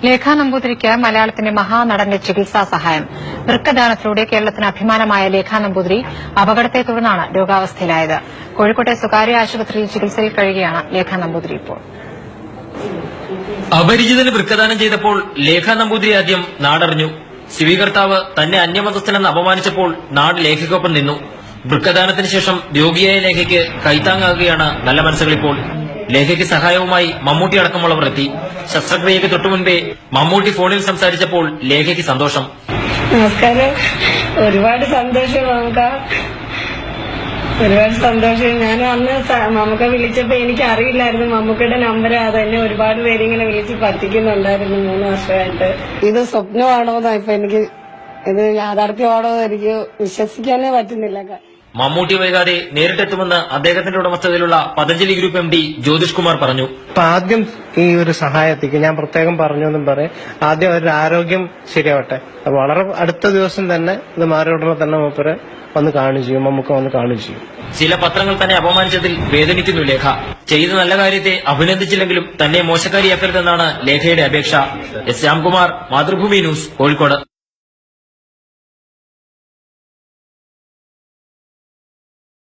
ലേഖ നമ്പൂതിരിക്ക് മലയാളത്തിന്റെ മഹാനടന്റെ ചികിത്സാ സഹായം. വൃക്കദാനത്തിലൂടെ കേരളത്തിന് അഭിമാനമായ ലേഖ നമ്പൂതിരി അപകടത്തെ തുടർന്നാണ് രോഗാവസ്ഥയിലായത്. കോഴിക്കോട്ടെ സ്വകാര്യ ആശുപത്രിയിൽ ചികിത്സയിൽ കഴിയുകയാണ് ലേഖ നമ്പൂതിരി ഇപ്പോൾ. അപരിചിതന് വൃക്കദാനം ചെയ്തപ്പോൾ ലേഖ നമ്പൂതിരി ആദ്യം നാടറിഞ്ഞു. സ്വീകർത്താവ് തന്നെ അന്യമതസ്ഥനെന്ന് അപമാനിച്ചപ്പോൾ നാട് ലേഖയ്ക്കൊപ്പം നിന്നു. വൃക്കദാനത്തിന് ശേഷം രോഗിയായ ലേഖയ്ക്ക് കൈത്താങ്ങാകുകയാണ് നല്ല മനസ്സുകളിപ്പോൾ. ലേഖയ്ക്ക് സഹായവുമായി മമ്മൂട്ടി അടക്കമുള്ളവർ എത്തി. ശസ്ത്രക്രിയയ്ക്ക് തൊട്ടുമുൻപേ മമ്മൂട്ടി ഫോണിൽ സംസാരിച്ചപ്പോൾ ലേഖയ്ക്ക് സന്തോഷം. നമസ്കാരം. ഒരുപാട് സന്തോഷം ഒരുപാട് സന്തോഷം. ഞാൻ അന്ന് മമ്മൂക്ക വിളിച്ചപ്പോ എനിക്ക് അറിയില്ലായിരുന്നു മമ്മൂക്കയുടെ നമ്പർ. അതെന്നെ ഒരുപാട് പേരിങ്ങനെ വിളിച്ച് പറ്റിക്കുന്നുണ്ടായിരുന്നു 3 വർഷമായിട്ട്. ഇത് സ്വപ്നമാണോന്നോ ഇപ്പൊ എനിക്ക്, ഇത് യാഥാർത്ഥ്യമാണോ എനിക്ക് വിശ്വസിക്കാനേ പറ്റുന്നില്ല. മമ്മൂട്ടി വൈകാതെ നേരിട്ടെത്തുമെന്ന് അദ്ദേഹത്തിന്റെ ഉടമസ്ഥതയിലുള്ള പതഞ്ജലി ഗ്രൂപ്പ് MD ജ്യോതിഷ് കുമാർ പറഞ്ഞു. ആദ്യം ഈ ഒരു സഹായത്തേക്ക് ഞാൻ പ്രത്യേകം പറഞ്ഞു എന്നും പറയും. ആദ്യം അവരുടെ ആരോഗ്യം ശരിയാവട്ടെ. വളരെ അടുത്ത ദിവസം തന്നെ ഇത് മാറിയുടനെ തന്നെ മൂപ്പര് വന്ന് കാണുകയും ചെയ്യും. മമ്മൂക്ക വന്ന് കാണുകയും ചെയ്യും. ചില പത്രങ്ങൾ തന്നെ അപമാനിച്ചതിൽ വേദനിക്കുന്നു ലേഖ. ചെയ്ത നല്ല കാര്യത്തെ അഭിനന്ദിച്ചില്ലെങ്കിലും തന്നെ മോശക്കാരിയാക്കരുതെന്നാണ് ലേഖയുടെ അപേക്ഷ. S. രാംകുമാർ, മാതൃഭൂമി ന്യൂസ്, കോഴിക്കോട്.